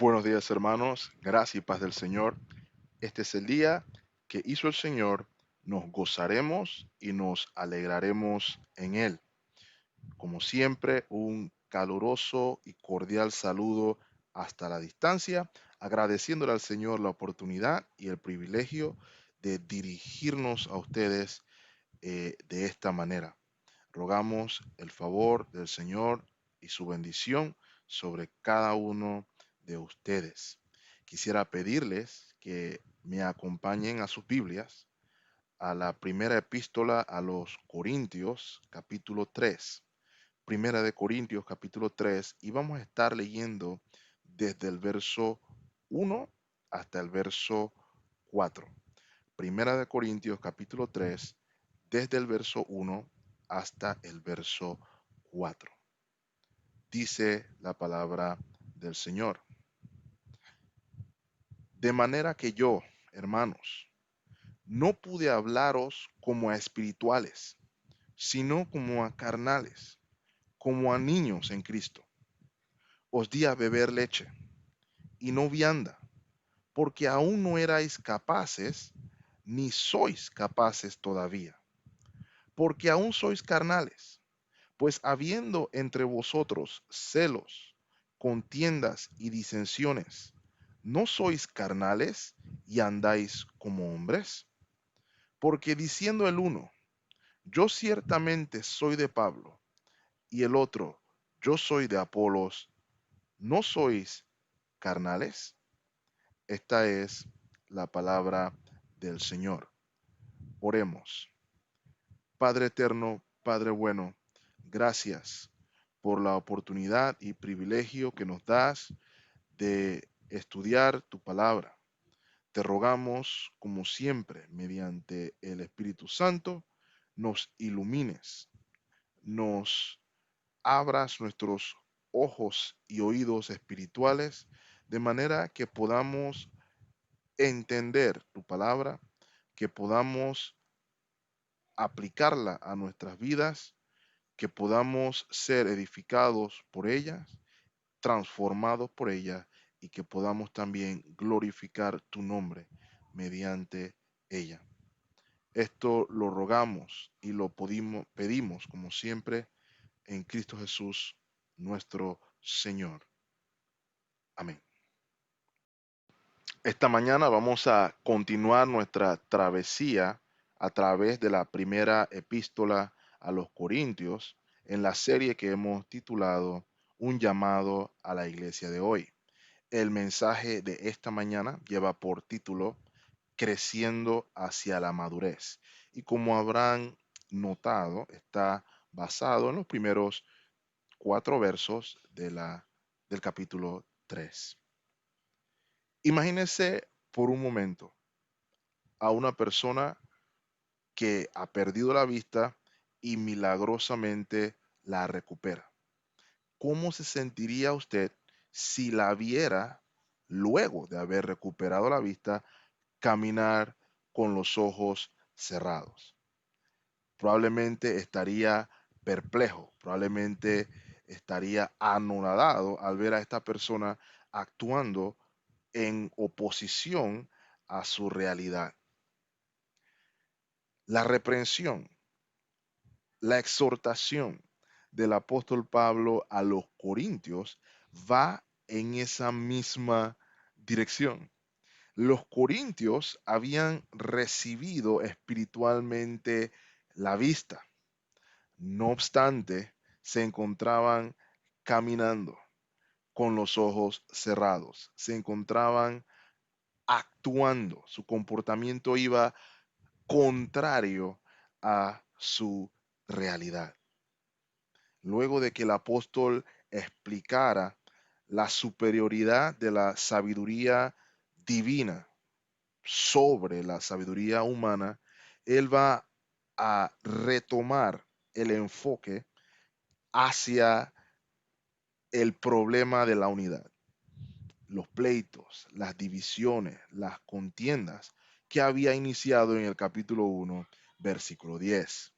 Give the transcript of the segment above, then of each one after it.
Buenos días, hermanos. Gracia y paz del Señor. Este es el día que hizo el Señor. Nos gozaremos y nos alegraremos en Él. Como siempre, un caluroso y cordial saludo hasta la distancia, agradeciéndole al Señor la oportunidad y el privilegio de dirigirnos a ustedes de esta manera. Rogamos el favor del Señor y su bendición sobre cada uno de ustedes. Quisiera pedirles que me acompañen a sus Biblias a la primera epístola a los Corintios, capítulo 3. Primera de Corintios, capítulo 3, y vamos a estar leyendo desde el verso 1 hasta el verso 4. Primera de Corintios, capítulo 3, desde el verso 1 hasta el verso 4. Dice la palabra del Señor. De manera que yo, hermanos, no pude hablaros como a espirituales, sino como a carnales, como a niños en Cristo. Os di a beber leche y no vianda, porque aún no erais capaces, ni sois capaces todavía, porque aún sois carnales. Pues habiendo entre vosotros celos, contiendas y disensiones, ¿no sois carnales y andáis como hombres? Porque diciendo el uno, yo ciertamente soy de Pablo, y el otro, yo soy de Apolos, ¿no sois carnales? Esta es la palabra del Señor. Oremos. Padre eterno, Padre bueno, gracias por la oportunidad y privilegio que nos das de estudiar tu palabra. Te rogamos, como siempre, mediante el Espíritu Santo, nos ilumines, nos abras nuestros ojos y oídos espirituales, de manera que podamos entender tu palabra, que podamos aplicarla a nuestras vidas, que podamos ser edificados por ella, transformados por ella y que podamos también glorificar tu nombre mediante ella. Esto lo rogamos y lo pedimos, como siempre, en Cristo Jesús, nuestro Señor. Amén. Esta mañana vamos a continuar nuestra travesía a través de la primera epístola a los Corintios en la serie que hemos titulado Un llamado a la iglesia de hoy. El mensaje de esta mañana lleva por título Creciendo hacia la madurez. Y como habrán notado, está basado en los primeros 4 versos del capítulo 3. Imagínense por un momento a una persona que ha perdido la vista y milagrosamente la recupera. ¿Cómo se sentiría usted si la viera luego de haber recuperado la vista caminar con los ojos cerrados? Probablemente estaría perplejo, probablemente estaría anonadado al ver a esta persona actuando en oposición a su realidad. La reprensión, la exhortación del apóstol Pablo a los corintios va en esa misma dirección. Los corintios habían recibido espiritualmente la vista. No obstante, se encontraban caminando con los ojos cerrados, se encontraban actuando, su comportamiento iba contrario a su realidad. Luego de que el apóstol explicara la superioridad de la sabiduría divina sobre la sabiduría humana, él va a retomar el enfoque hacia el problema de la unidad, los pleitos, las divisiones, las contiendas que había iniciado en el capítulo 1, versículo 10.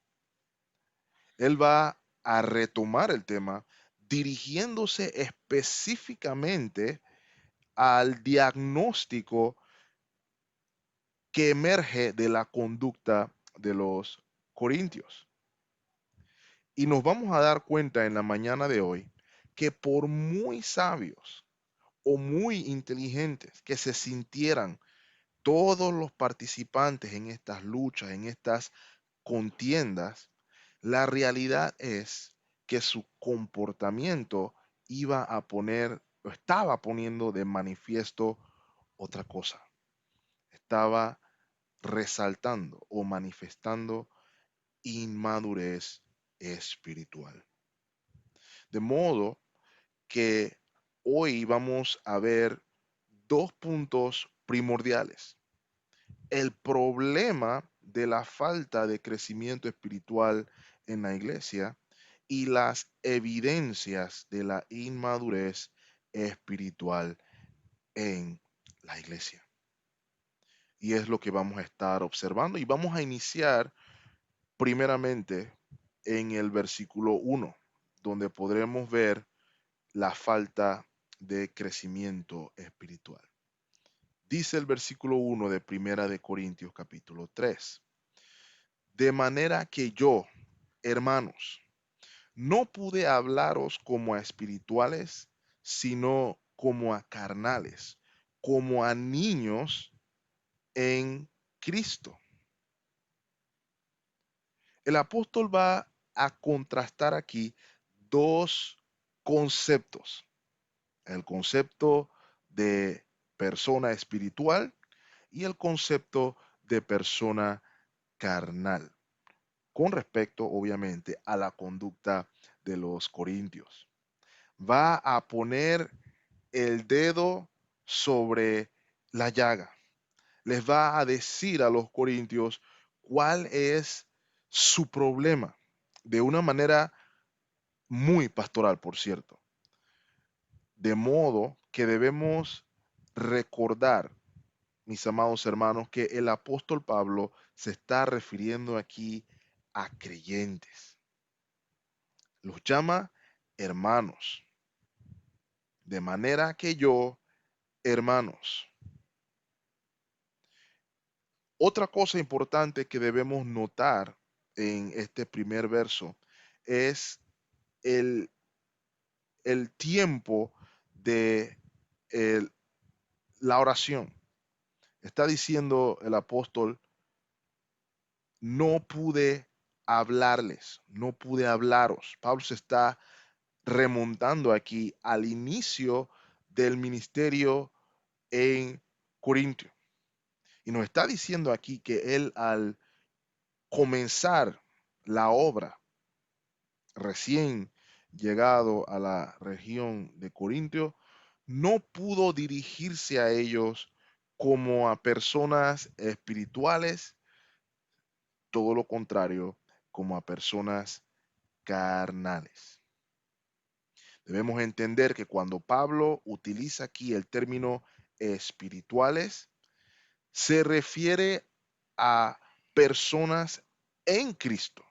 Él va a retomar el tema dirigiéndose específicamente al diagnóstico que emerge de la conducta de los corintios. Y nos vamos a dar cuenta en la mañana de hoy que por muy sabios o muy inteligentes que se sintieran todos los participantes en estas luchas, en estas contiendas, la realidad es que su comportamiento iba a poner o estaba poniendo de manifiesto otra cosa. Estaba resaltando o manifestando inmadurez espiritual. De modo que hoy vamos a ver dos puntos primordiales. El problema de la falta de crecimiento espiritual en la iglesia y las evidencias de la inmadurez espiritual en la iglesia. Y es lo que vamos a estar observando y vamos a iniciar primeramente en el versículo 1, donde podremos ver la falta de crecimiento espiritual. Dice el versículo 1 de Primera de Corintios capítulo 3. De manera que yo, hermanos, no pude hablaros como a espirituales, sino como a carnales, como a niños en Cristo. El apóstol va a contrastar aquí dos conceptos. El concepto de persona espiritual y el concepto de persona carnal, con respecto, obviamente, a la conducta de los corintios. Va a poner el dedo sobre la llaga. Les va a decir a los corintios cuál es su problema, de una manera muy pastoral, por cierto. De modo que debemos recordar, mis amados hermanos, que el apóstol Pablo se está refiriendo aquí a creyentes. Los llama hermanos. De manera que yo, hermanos. Otra cosa importante que debemos notar en este primer verso es el, el tiempo de el- la oración. Está diciendo el apóstol, no pude hablarles, no pude hablaros. Pablo se está remontando aquí al inicio del ministerio en Corintio. Y nos está diciendo aquí que él al comenzar la obra, recién llegado a la región de Corintio, no pudo dirigirse a ellos como a personas espirituales, todo lo contrario, como a personas carnales. Debemos entender que cuando Pablo utiliza aquí el término espirituales, se refiere a personas en Cristo,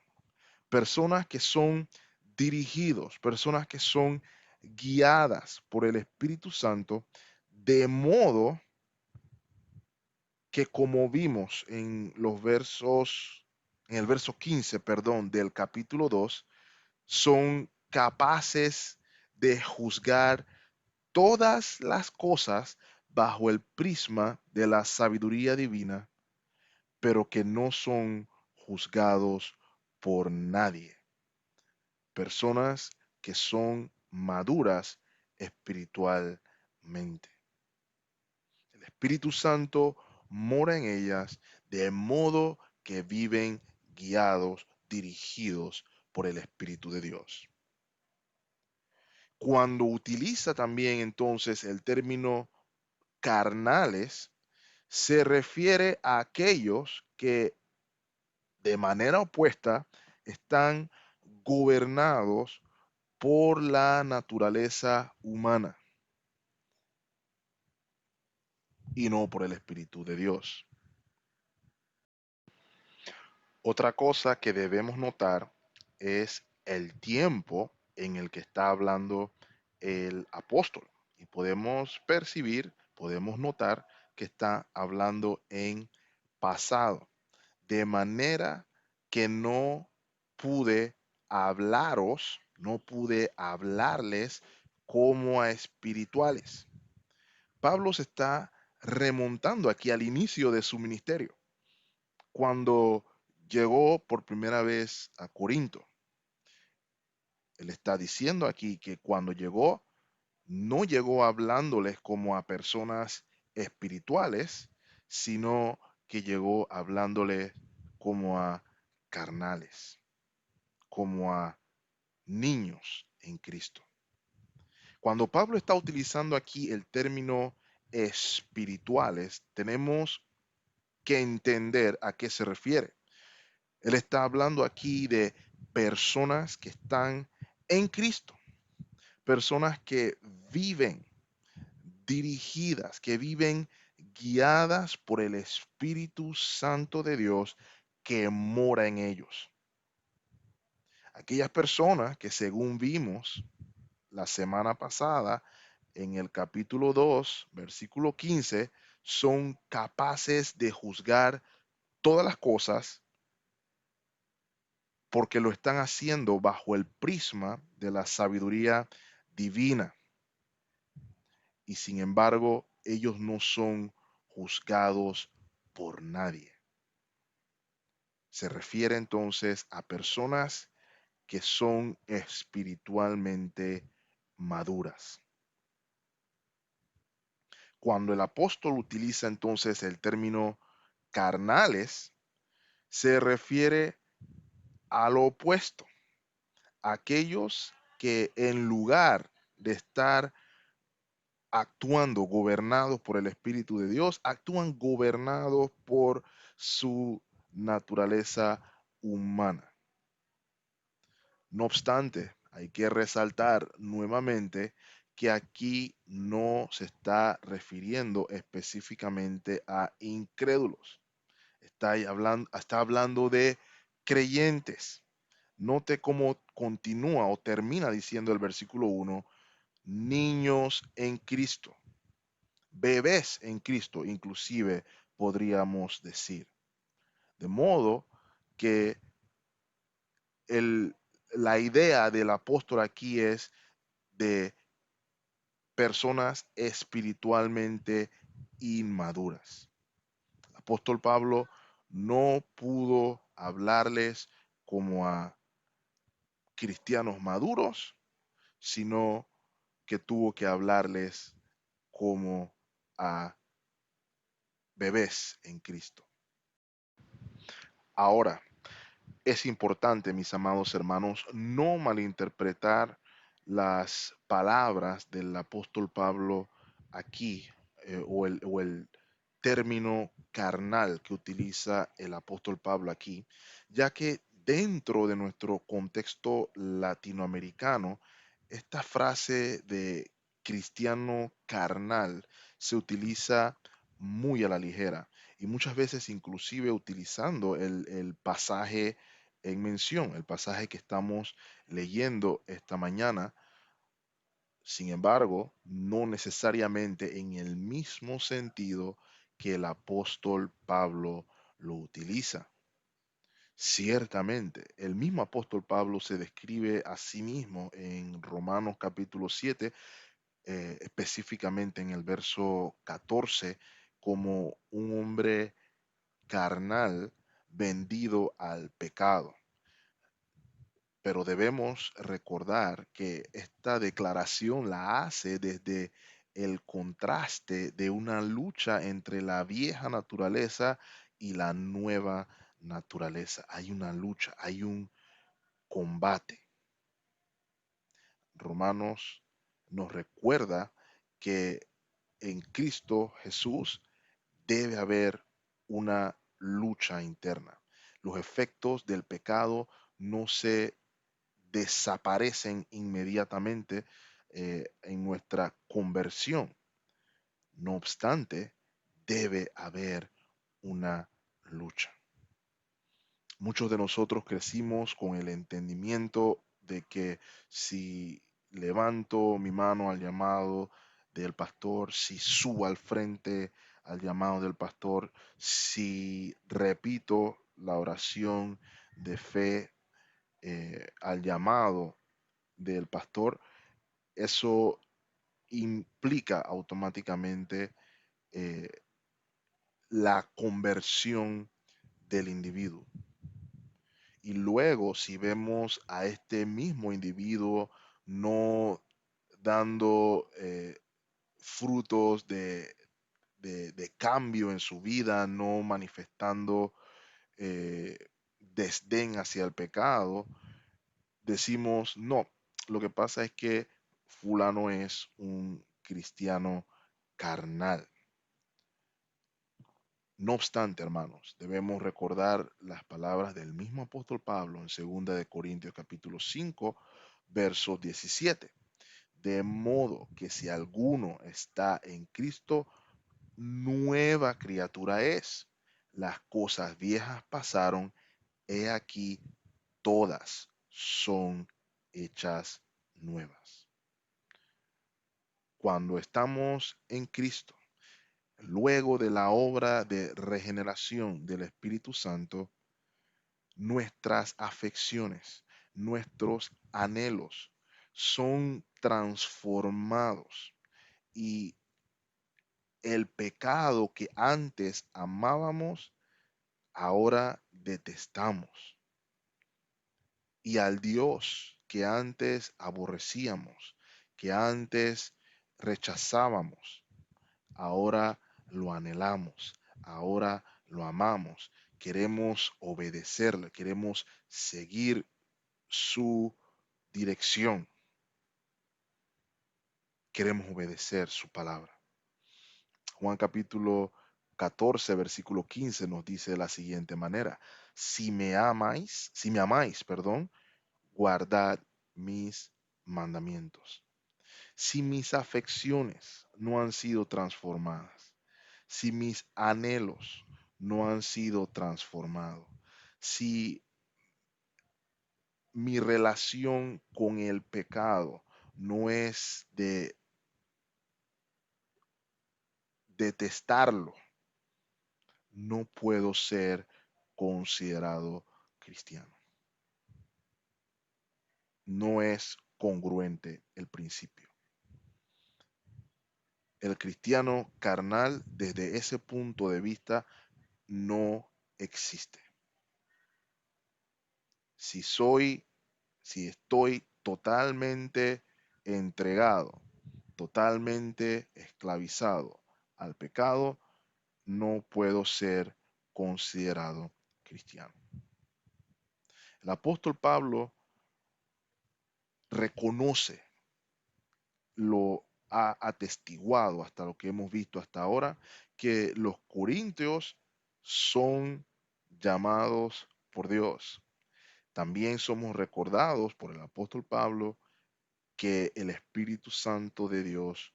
personas que son dirigidos, personas que son guiadas por el Espíritu Santo, de modo que como vimos en el verso 15, perdón, del capítulo 2, son capaces de juzgar todas las cosas bajo el prisma de la sabiduría divina, pero que no son juzgados por nadie. Personas que son maduras espiritualmente. El Espíritu Santo mora en ellas de modo que viven guiados, dirigidos por el Espíritu de Dios. Cuando utiliza también entonces el término carnales, se refiere a aquellos que de manera opuesta están gobernados por la naturaleza humana y no por el Espíritu de Dios. Otra cosa que debemos notar es el tiempo en el que está hablando el apóstol. Y podemos percibir podemos notar que está hablando en pasado, de manera que no pude hablarles como a espirituales. Pablo se está remontando aquí al inicio de su ministerio, cuando llegó por primera vez a Corinto. Él está diciendo aquí que cuando llegó, no llegó hablándoles como a personas espirituales, sino que llegó hablándoles como a carnales, como a niños en Cristo. Cuando Pablo está utilizando aquí el término espirituales, tenemos que entender a qué se refiere. Él está hablando aquí de personas que están en Cristo, personas que viven dirigidas, que viven guiadas por el Espíritu Santo de Dios que mora en ellos. Aquellas personas que, según vimos la semana pasada en el capítulo 2, versículo 15, son capaces de juzgar todas las cosas porque lo están haciendo bajo el prisma de la sabiduría divina. Y sin embargo, ellos no son juzgados por nadie. Se refiere entonces a personas que son espiritualmente maduras. Cuando el apóstol utiliza entonces el término carnales, se refiere a lo opuesto, aquellos que en lugar de estar actuando gobernados por el Espíritu de Dios, actúan gobernados por su naturaleza humana. No obstante, hay que resaltar nuevamente que aquí no se está refiriendo específicamente a incrédulos. Está hablando de creyentes. Note cómo continúa o termina diciendo el versículo 1, niños en Cristo, bebés en Cristo, inclusive podríamos decir. De modo que el, la idea del apóstol aquí es de personas espiritualmente inmaduras. El apóstol Pablo no pudo hablarles como a cristianos maduros, sino que tuvo que hablarles como a bebés en Cristo. Ahora, es importante, mis amados hermanos, no malinterpretar las palabras del apóstol Pablo aquí, o el término carnal que utiliza el apóstol Pablo aquí, ya que dentro de nuestro contexto latinoamericano, esta frase de cristiano carnal se utiliza muy a la ligera y muchas veces inclusive utilizando el pasaje en mención, el pasaje que estamos leyendo esta mañana. Sin embargo, no necesariamente en el mismo sentido que el apóstol Pablo lo utiliza. Ciertamente, el mismo apóstol Pablo se describe a sí mismo en Romanos capítulo 7, específicamente en el verso 14, como un hombre carnal vendido al pecado. Pero debemos recordar que esta declaración la hace desde el contraste de una lucha entre la vieja naturaleza y la nueva naturaleza. Hay una lucha, hay un combate. Romanos nos recuerda que en Cristo Jesús debe haber una lucha interna. Los efectos del pecado no se desaparecen inmediatamente en nuestra conversión. No obstante, debe haber una lucha. Muchos de nosotros crecimos con el entendimiento de que si levanto mi mano al llamado, del pastor, si subo al frente al llamado del pastor, si repito la oración de fe al llamado del pastor, eso implica automáticamente eh, la conversión del individuo. Y luego, si vemos a este mismo individuo no dando frutos de cambio en su vida, no manifestando eh, desdén hacia el pecado, decimos, no, lo que pasa es que fulano es un cristiano carnal. No obstante, hermanos, debemos recordar las palabras del mismo apóstol Pablo en 2 de Corintios capítulo 5, verso 17. De modo que si alguno está en Cristo, nueva criatura es. Las cosas viejas pasaron, he aquí todas son hechas nuevas. Cuando estamos en Cristo, luego de la obra de regeneración del Espíritu Santo, nuestras afecciones, nuestros anhelos son transformados y el pecado que antes amábamos, ahora detestamos. Y al Dios que antes aborrecíamos, que antes rechazábamos, ahora lo anhelamos, ahora lo amamos, queremos obedecerle, queremos seguir su dirección, queremos obedecer su palabra. Juan capítulo 14, versículo 15 nos dice de la siguiente manera: si me amáis, perdón, guardad mis mandamientos. Si mis afecciones no han sido transformadas, si mis anhelos no han sido transformados, si mi relación con el pecado no es de detestarlo, no puedo ser considerado cristiano. No es congruente el principio. El cristiano carnal, desde ese punto de vista, no existe. Si soy, si estoy totalmente entregado, totalmente esclavizado al pecado, no puedo ser considerado cristiano. El apóstol Pablo reconoce, lo ha atestiguado hasta lo que hemos visto hasta ahora, que los corintios son llamados por Dios. También somos recordados por el apóstol Pablo que el Espíritu Santo de Dios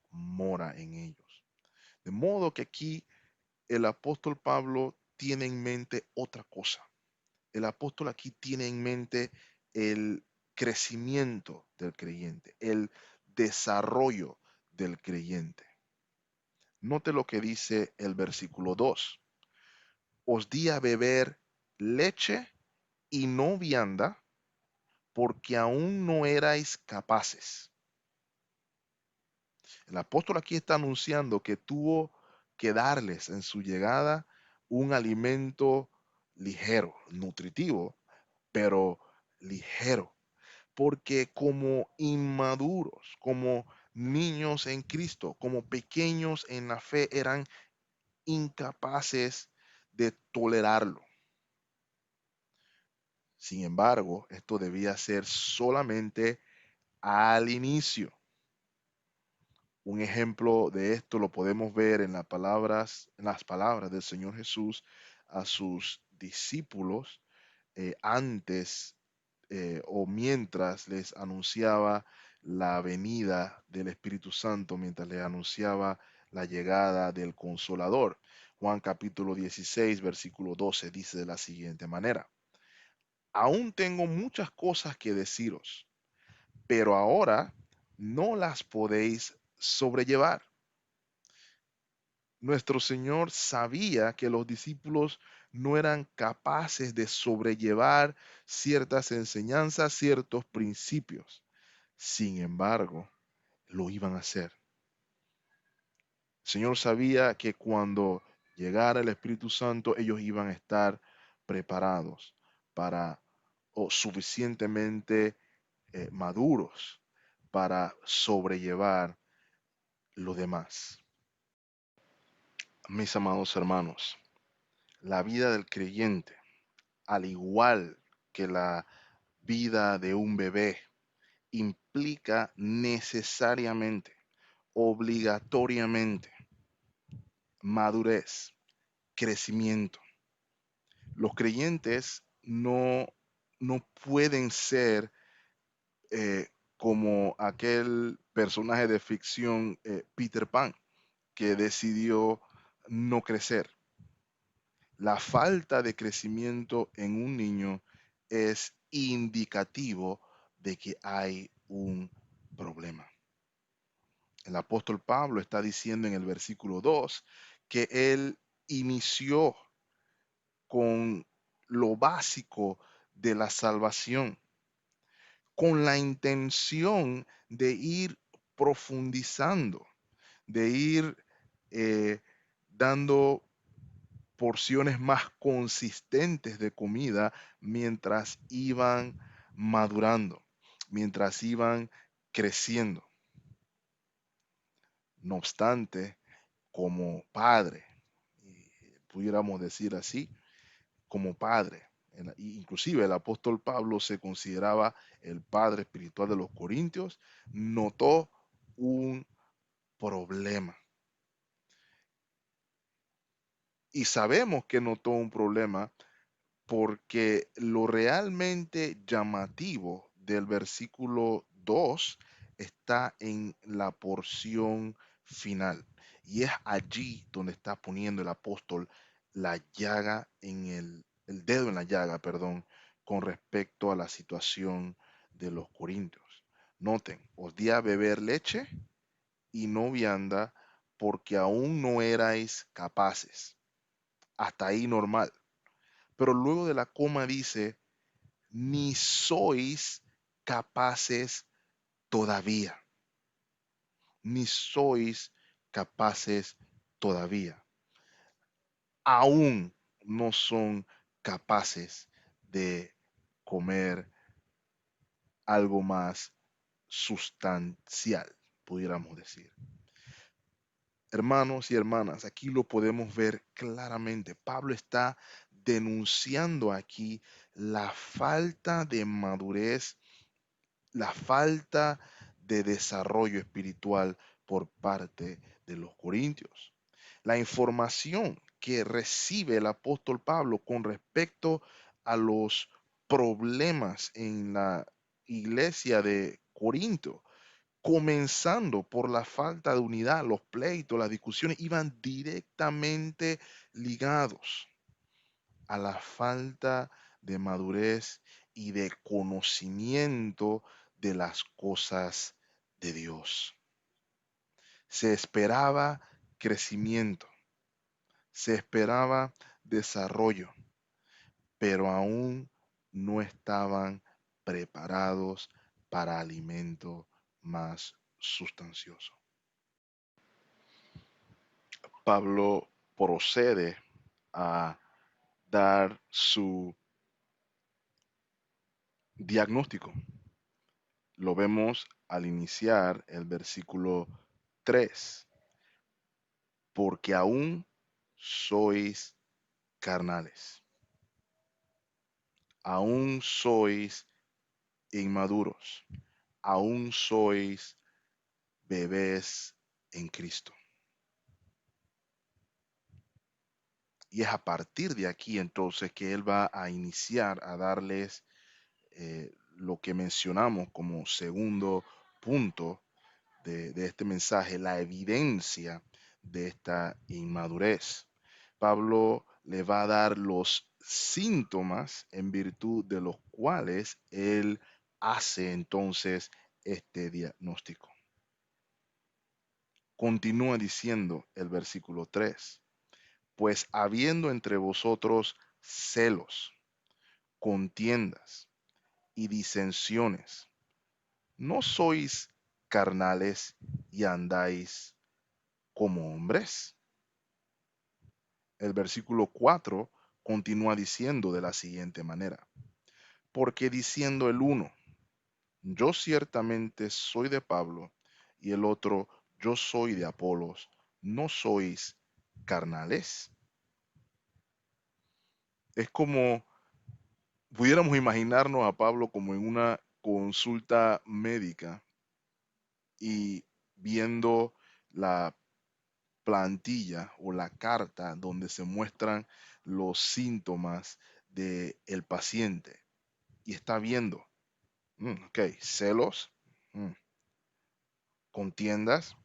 mora en ellos. De modo que aquí el apóstol Pablo tiene en mente otra cosa. El apóstol aquí tiene en mente el crecimiento del creyente, el desarrollo del creyente. Note lo que dice el versículo 2. Os di a beber leche y no vianda, porque aún no erais capaces. El apóstol aquí está anunciando que tuvo que darles en su llegada un alimento ligero, nutritivo, pero ligero, porque como inmaduros, como niños en Cristo, como pequeños en la fe, eran incapaces de tolerarlo. Sin embargo, esto debía ser solamente al inicio. Un ejemplo de esto lo podemos ver en las palabras del Señor Jesús a sus discípulos antes o mientras les anunciaba la venida del Espíritu Santo, mientras les anunciaba la llegada del Consolador. Juan capítulo 16, versículo 12 dice de la siguiente manera: aún tengo muchas cosas que deciros, pero ahora no las podéis sobrellevar. Nuestro Señor sabía que los discípulos no eran capaces de sobrellevar ciertas enseñanzas, ciertos principios. Sin embargo, lo iban a hacer. El Señor sabía que cuando llegara el Espíritu Santo, ellos iban a estar preparados para o suficientemente maduros para sobrellevar lo demás. Mis amados hermanos, la vida del creyente, al igual que la vida de un bebé, implica necesariamente, obligatoriamente, madurez, crecimiento. Los creyentes no pueden ser como aquel personaje de ficción Peter Pan, que decidió no crecer. La falta de crecimiento en un niño es indicativo de que hay un problema. El apóstol Pablo está diciendo en el versículo 2 que él inició con lo básico de la salvación, con la intención de ir profundizando, de ir eh, dando porciones más consistentes de comida mientras iban madurando, mientras iban creciendo. No obstante, como padre, pudiéramos decir así, como padre, inclusive el apóstol Pablo se consideraba el padre espiritual de los corintios, notó un problema. Y sabemos que notó un problema porque lo realmente llamativo del versículo 2 está en la porción final. Y es allí donde está poniendo el apóstol la llaga en el dedo en la llaga, perdón, con respecto a la situación de los corintios. Noten, os di a beber leche y no vianda porque aún no erais capaces. Hasta ahí normal. Pero luego de la coma dice, ni sois capaces todavía, ni sois capaces todavía. Aún no son capaces de comer algo más sustancial, pudiéramos decir. Hermanos y hermanas, aquí lo podemos ver claramente. Pablo está denunciando aquí la falta de madurez, la falta de desarrollo espiritual por parte de los corintios. La información que recibe el apóstol Pablo con respecto a los problemas en la iglesia de Corinto, comenzando por la falta de unidad, los pleitos, las discusiones, iban directamente ligados a la falta de madurez y de conocimiento de las cosas de Dios. Se esperaba crecimiento, se esperaba desarrollo, pero aún no estaban preparados para alimento más sustancioso. Pablo procede a dar su diagnóstico. Lo vemos al iniciar el versículo 3, porque aún sois carnales, aún sois inmaduros, aún sois bebés en Cristo. Y es a partir de aquí entonces que Él va a iniciar a darles lo que mencionamos como segundo punto de este mensaje, la evidencia de esta inmadurez. Pablo le va a dar los síntomas en virtud de los cuales él hace entonces este diagnóstico. Continúa diciendo el versículo 3: pues habiendo entre vosotros celos, contiendas y disensiones, ¿no sois carnales y andáis como hombres? El versículo 4 continúa diciendo de la siguiente manera: porque diciendo el uno, yo ciertamente soy de Pablo, y el otro, yo soy de Apolos, ¿no sois carnales? Es como pudiéramos imaginarnos a Pablo como en una consulta médica y viendo la plantilla o la carta donde se muestran los síntomas del paciente y está viendo, ok, celos, mm, contiendas,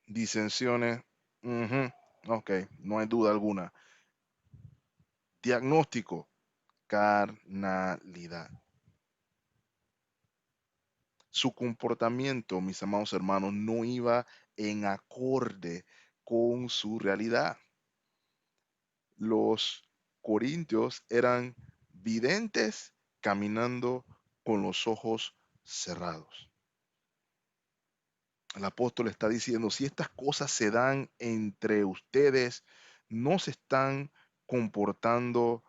disensiones, ujú, ok, no hay duda alguna. Diagnóstico: carnalidad. Su comportamiento, mis amados hermanos, no iba en acorde con su realidad. Los corintios eran videntes caminando con los ojos cerrados. El apóstol está diciendo, si estas cosas se dan entre ustedes, no se están comportando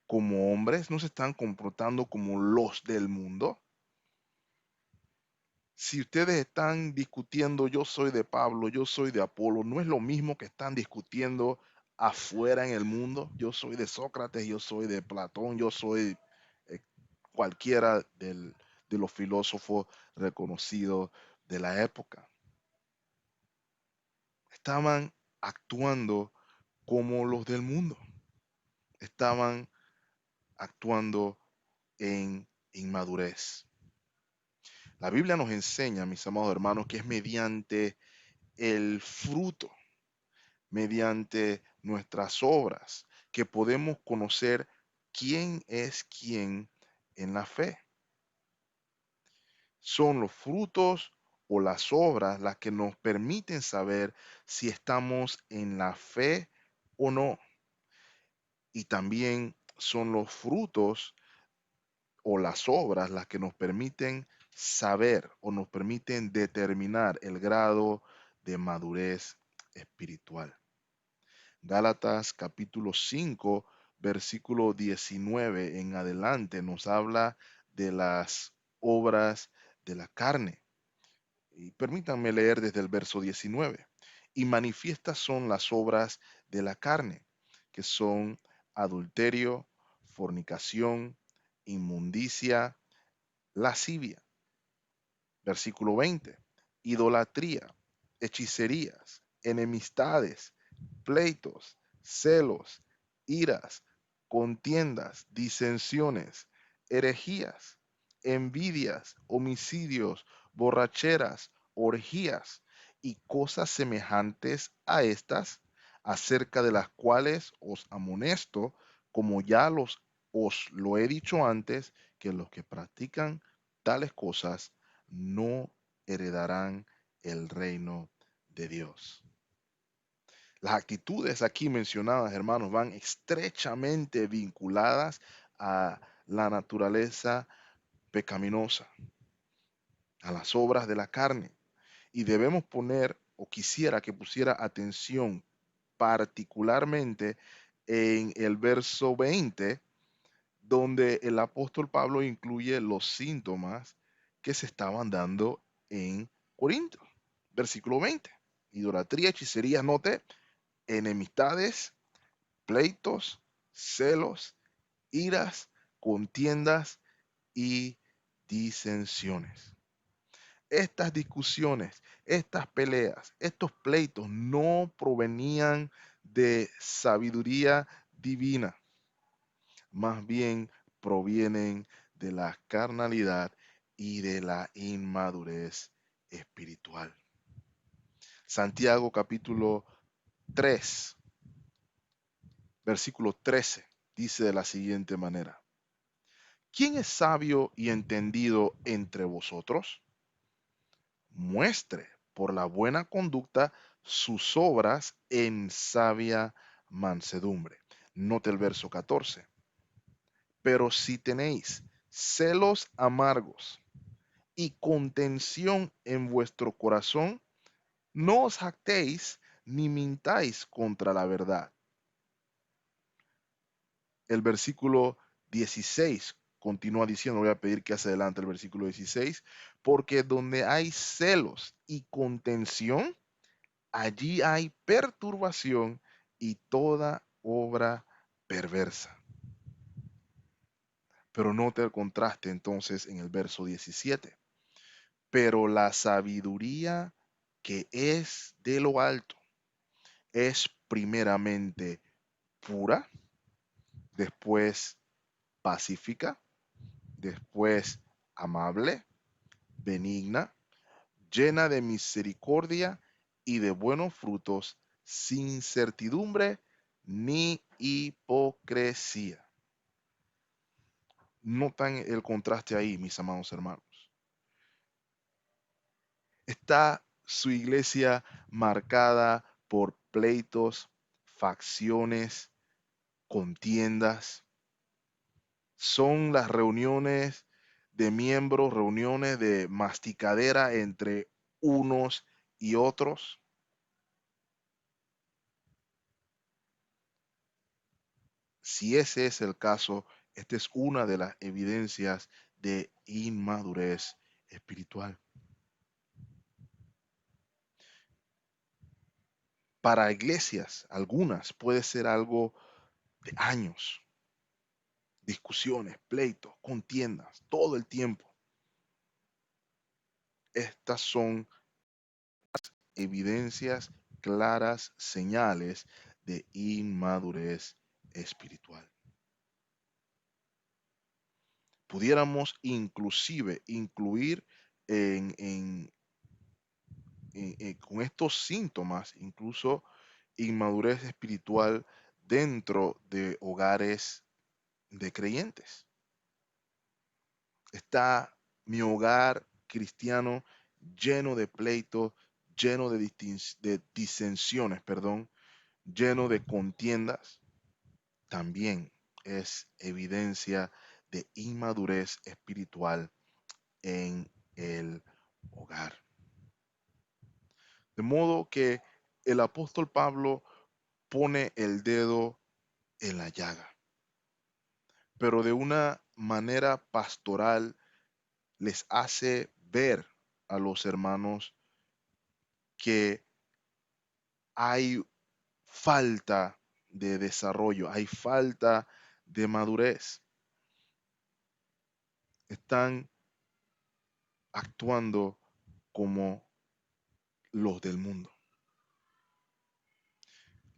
como hombres, no se están comportando como los del mundo. Si ustedes están discutiendo, yo soy de Pablo, yo soy de Apolo, no es lo mismo que están discutiendo afuera en el mundo. Yo soy de Sócrates, yo soy de Platón, yo soy eh, cualquiera de los filósofos reconocidos de la época. Estaban actuando como los del mundo. Estaban actuando en inmadurez. La Biblia nos enseña, mis amados hermanos, que es mediante el fruto, mediante nuestras obras, que podemos conocer quién es quién en la fe. Son los frutos o las obras las que nos permiten saber si estamos en la fe o no. Y también son los frutos o las obras las que nos permiten saber o nos permiten determinar el grado de madurez espiritual. Gálatas capítulo 5, versículo 19 en adelante nos habla de las obras de la carne. Y permítanme leer desde el verso 19. Y manifiestas son las obras de la carne, que son adulterio, fornicación, inmundicia, lascivia. Versículo 20. Idolatría, hechicerías, enemistades, pleitos, celos, iras, contiendas, disensiones, herejías, envidias, homicidios, borracheras, orgías y cosas semejantes a estas, acerca de las cuales os amonesto, como ya os lo he dicho antes, que los que practican tales cosas no heredarán el reino de Dios. Las actitudes aquí mencionadas, hermanos, van estrechamente vinculadas a la naturaleza pecaminosa, a las obras de la carne. Y debemos poner, o quisiera que pusiera atención particularmente en el verso 20, donde el apóstol Pablo incluye los síntomas que se estaban dando en Corinto. Versículo 20. Idolatría, hechicería, note, enemistades, pleitos, celos, iras, contiendas y disensiones. Estas discusiones, estas peleas, estos pleitos no provenían de sabiduría divina, más bien provienen de la carnalidad y de la inmadurez espiritual. Santiago capítulo 3, versículo 13, dice de la siguiente manera: ¿quién es sabio y entendido entre vosotros? Muestre por la buena conducta sus obras en sabia mansedumbre. Note el verso 14. Pero si tenéis celos amargos y contención en vuestro corazón, no os jactéis ni mintáis contra la verdad. El versículo 16 continúa diciendo, voy a pedir que hacia adelante el versículo 16, porque donde hay celos y contención, allí hay perturbación y toda obra perversa. Pero note el contraste entonces en el verso 17. Pero la sabiduría que es de lo alto es primeramente pura, después pacífica, después amable, benigna, llena de misericordia y de buenos frutos, sin certidumbre ni hipocresía. Notan el contraste ahí, mis amados hermanos. Está su iglesia marcada por pleitos, facciones, contiendas. Son las reuniones de miembros, reuniones de masticadera entre unos y otros. Si ese es el caso, esta es una de las evidencias de inmadurez espiritual. Para iglesias, algunas, puede ser algo de años, discusiones, pleitos, contiendas, todo el tiempo. Estas son evidencias claras, señales de inmadurez espiritual. Pudiéramos inclusive incluir con estos síntomas, incluso inmadurez espiritual dentro de hogares de creyentes. Está mi hogar cristiano lleno de pleitos, lleno de disensiones, perdón, lleno de contiendas. También es evidencia de inmadurez espiritual en el hogar. De modo que el apóstol Pablo pone el dedo en la llaga, pero de una manera pastoral les hace ver a los hermanos que hay falta de desarrollo, hay falta de madurez. Están actuando como los del mundo.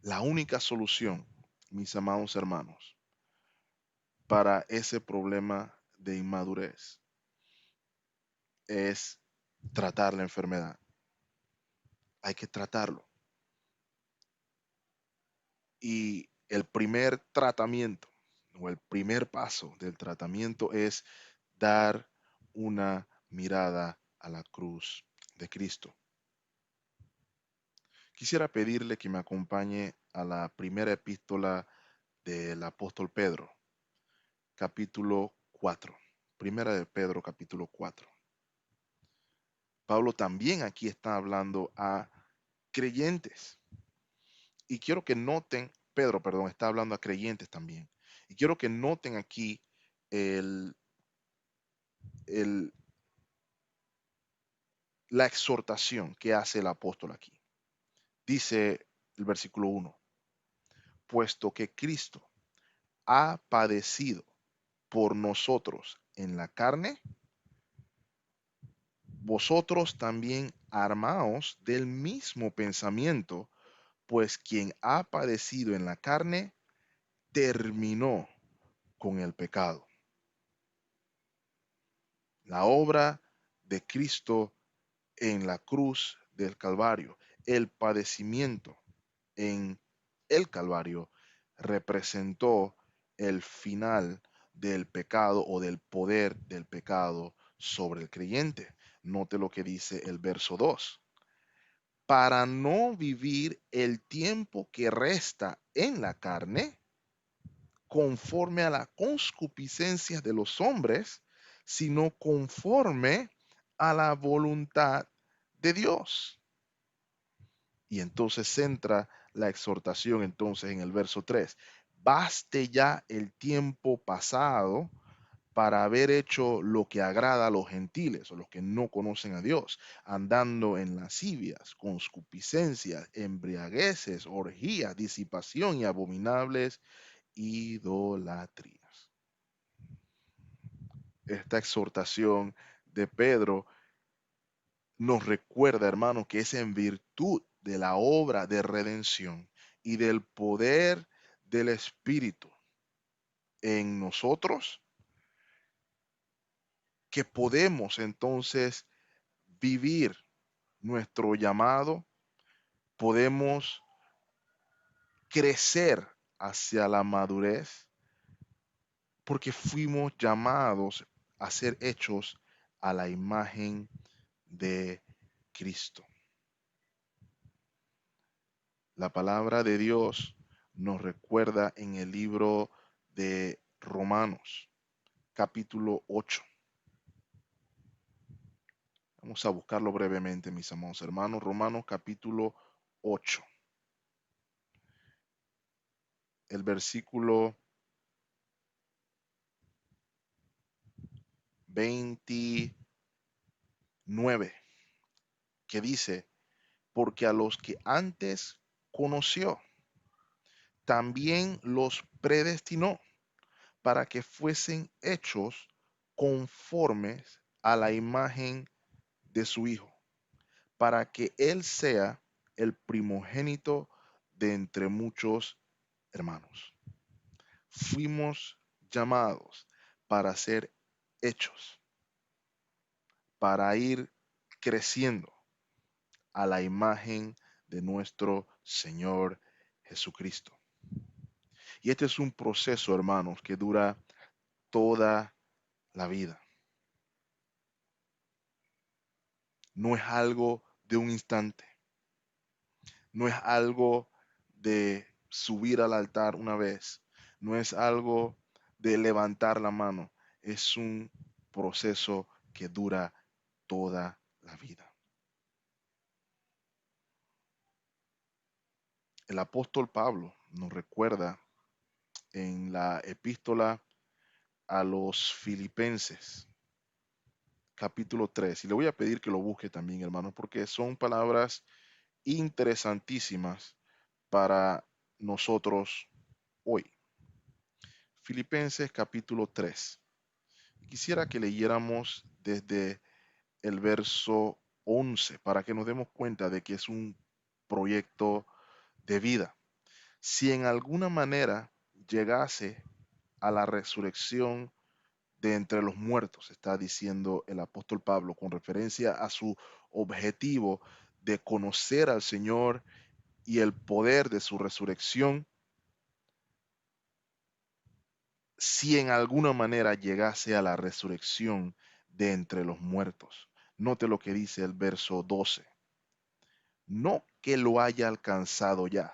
La única solución, mis amados hermanos, para ese problema de inmadurez es tratar la enfermedad. Hay que tratarlo. Y el primer tratamiento o el primer paso del tratamiento es dar una mirada a la cruz de Cristo. Quisiera pedirle que me acompañe a la primera epístola del apóstol Pedro, capítulo 4. Primera de Pedro, capítulo 4. Pablo también aquí está hablando a creyentes. Y quiero que noten, Pedro, perdón, está hablando a creyentes también. Y quiero que noten aquí el, el- la exhortación que hace el apóstol aquí. Dice el versículo 1, puesto que Cristo ha padecido por nosotros en la carne, vosotros también armaos del mismo pensamiento, pues quien ha padecido en la carne terminó con el pecado. La obra de Cristo en la cruz del Calvario, el padecimiento en el Calvario representó el final del pecado o del poder del pecado sobre el creyente. Note lo que dice el verso 2. para no vivir el tiempo que resta en la carne, conforme a la concupiscencia de los hombres, sino conforme a la voluntad de Dios. Y entonces entra la exhortación entonces en el verso 3. Baste ya el tiempo pasado para haber hecho lo que agrada a los gentiles o los que no conocen a Dios, andando en lascivias, concupiscencias, embriagueces, orgías, disipación y abominables idolatrías. Esta exhortación de Pedro nos recuerda, hermano, que es en virtud de la obra de redención y del poder del Espíritu en nosotros que podemos entonces vivir nuestro llamado, podemos crecer hacia la madurez, porque fuimos llamados a ser hechos a la imagen de Cristo. La palabra de Dios nos recuerda en el libro de Romanos, capítulo 8. Vamos a buscarlo brevemente, mis amados hermanos. Romanos, capítulo 8. El versículo 29, que dice, porque a los que antes conoció, también los predestinó para que fuesen hechos conformes a la imagen de su Hijo, para que Él sea el primogénito de entre muchos hermanos. Fuimos llamados para ser hechos, para ir creciendo a la imagen de nuestro Señor Jesucristo. Y este es un proceso, hermanos, que dura toda la vida. No es algo de un instante. No es algo de subir al altar una vez. No es algo de levantar la mano. Es un proceso que dura toda la vida. El apóstol Pablo nos recuerda en la epístola a los Filipenses, capítulo 3. Y le voy a pedir que lo busque también, hermanos, porque son palabras interesantísimas para nosotros hoy. Filipenses capítulo 3. Quisiera que leyéramos desde el verso 11 para que nos demos cuenta de que es un proyecto de vida. Si en alguna manera llegase a la resurrección de entre los muertos, está diciendo el apóstol Pablo con referencia a su objetivo de conocer al Señor y el poder de su resurrección, si en alguna manera llegase a la resurrección de entre los muertos. Note lo que dice el verso 12. No que lo haya alcanzado ya,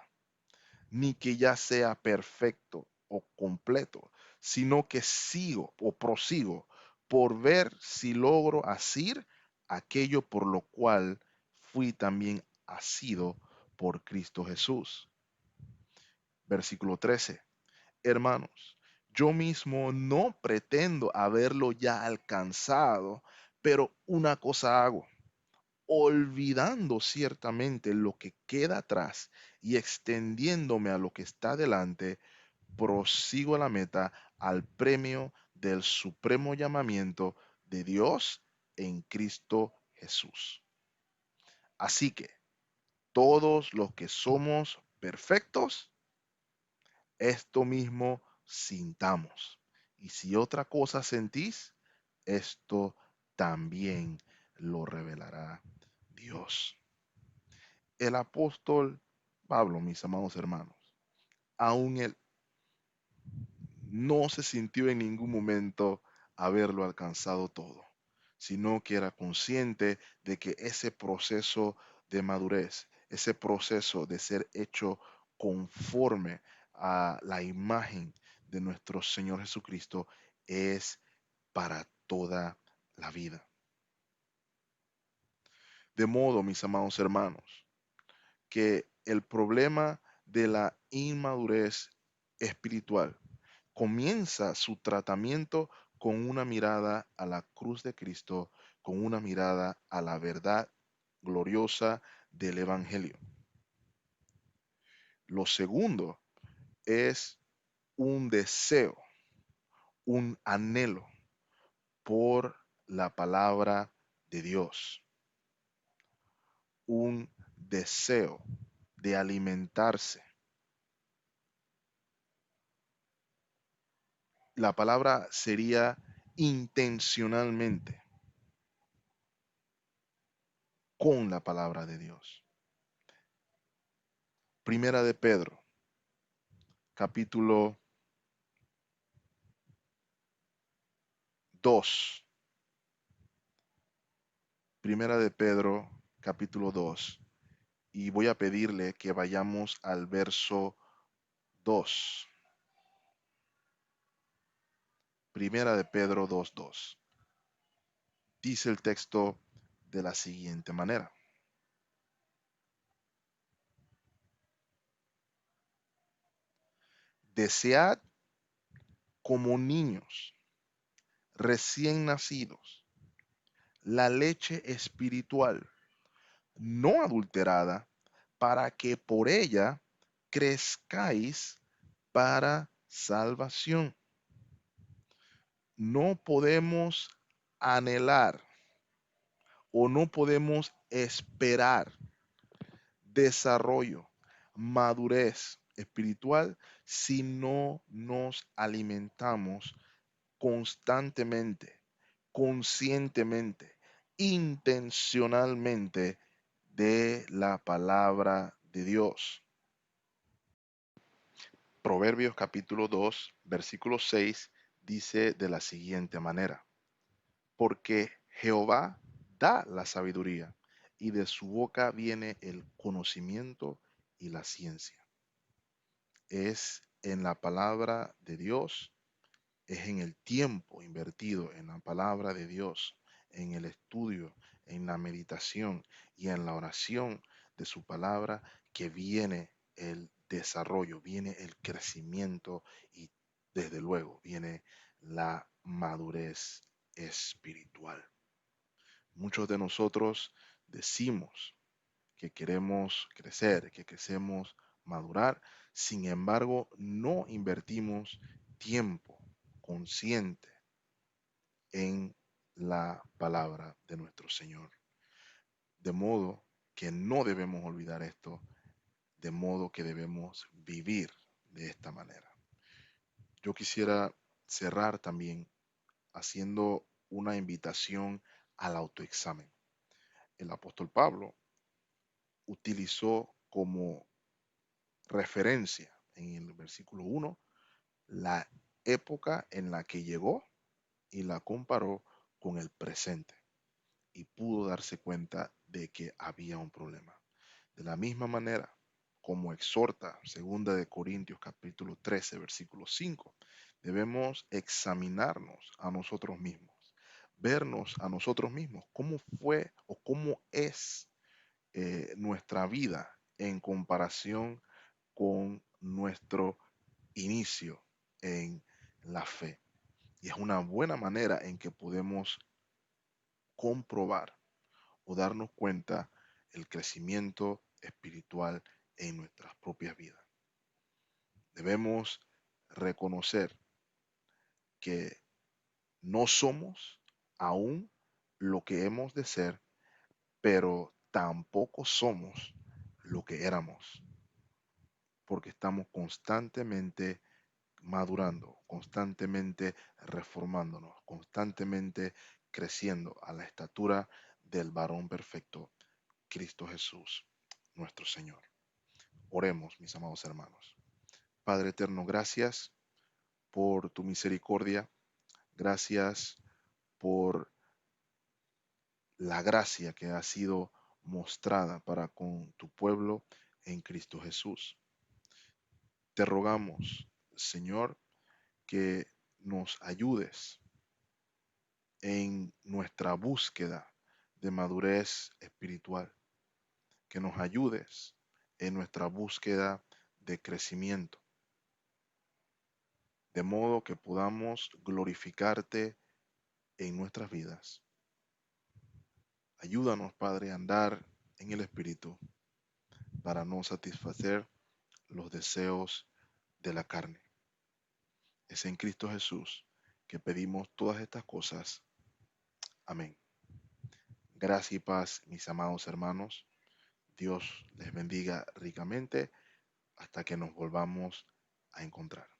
ni que ya sea perfecto o completo, sino que sigo o prosigo por ver si logro asir aquello por lo cual fui también asido por Cristo Jesús. Versículo 13. Hermanos, yo mismo no pretendo haberlo ya alcanzado, pero una cosa hago, olvidando ciertamente lo que queda atrás y extendiéndome a lo que está delante, prosigo a la meta, al premio del supremo llamamiento de Dios en Cristo Jesús. Así que todos los que somos perfectos, esto mismo sintamos. Y si otra cosa sentís, esto también lo revelará Dios. El apóstol Pablo, mis amados hermanos, aún él no se sintió en ningún momento haberlo alcanzado todo, sino que era consciente de que ese proceso de madurez, ese proceso de ser hecho conforme a la imagen de nuestro Señor Jesucristo es para toda la vida. De modo, mis amados hermanos, que el problema de la inmadurez espiritual comienza su tratamiento con una mirada a la cruz de Cristo, con una mirada a la verdad gloriosa del Evangelio. Lo segundo es un deseo, un anhelo por la palabra de Dios, un deseo de alimentarse. La palabra sería intencionalmente con la palabra de Dios. Primera de Pedro, capítulo 2. Primera de Pedro, capítulo 2. Y voy a pedirle que vayamos al verso 2. Primera de Pedro 2:2. Dice el texto de la siguiente manera. Desead como niños recién nacidos la leche espiritual, no adulterada, para que por ella crezcáis para salvación. No podemos anhelar o no podemos esperar desarrollo, madurez espiritual si no nos alimentamos constantemente, conscientemente, intencionalmente de la palabra de Dios. Proverbios capítulo 2, versículo 6 dice de la siguiente manera: porque Jehová da la sabiduría, y de su boca viene el conocimiento y la ciencia. Es en la palabra de Dios, es en el tiempo invertido en la palabra de Dios, en el estudio, en la meditación y en la oración de su palabra que viene el desarrollo, viene el crecimiento y desde luego viene la madurez espiritual. Muchos de nosotros decimos que queremos crecer, que queremos madurar, sin embargo, no invertimos tiempo consciente en la palabra de nuestro Señor. De modo que no debemos olvidar esto, de modo que debemos vivir de esta manera. Yo quisiera cerrar también haciendo una invitación al autoexamen. El apóstol Pablo utilizó como referencia en el versículo 1 la época en la que llegó y la comparó con el presente y pudo darse cuenta de que había un problema. De la misma manera como exhorta segunda de Corintios capítulo 13 versículo 5, debemos examinarnos a nosotros mismos, vernos a nosotros mismos, cómo fue o cómo es nuestra vida en comparación con nuestro inicio en la fe. Y es una buena manera en que podemos comprobar o darnos cuenta el crecimiento espiritual en nuestras propias vidas. Debemos reconocer que no somos aún lo que hemos de ser, pero tampoco somos lo que éramos, porque estamos constantemente madurando, constantemente reformándonos, constantemente creciendo a la estatura del varón perfecto, Cristo Jesús, nuestro Señor. Oremos, mis amados hermanos. Padre eterno, gracias por tu misericordia, gracias por la gracia que ha sido mostrada para con tu pueblo en Cristo Jesús. Te rogamos, Señor, que nos ayudes en nuestra búsqueda de madurez espiritual, que nos ayudes en nuestra búsqueda de crecimiento, de modo que podamos glorificarte en nuestras vidas. Ayúdanos, Padre, a andar en el Espíritu para no satisfacer los deseos de la carne. Es en Cristo Jesús que pedimos todas estas cosas. Amén. Gracia y paz, mis amados hermanos. Dios les bendiga ricamente hasta que nos volvamos a encontrar.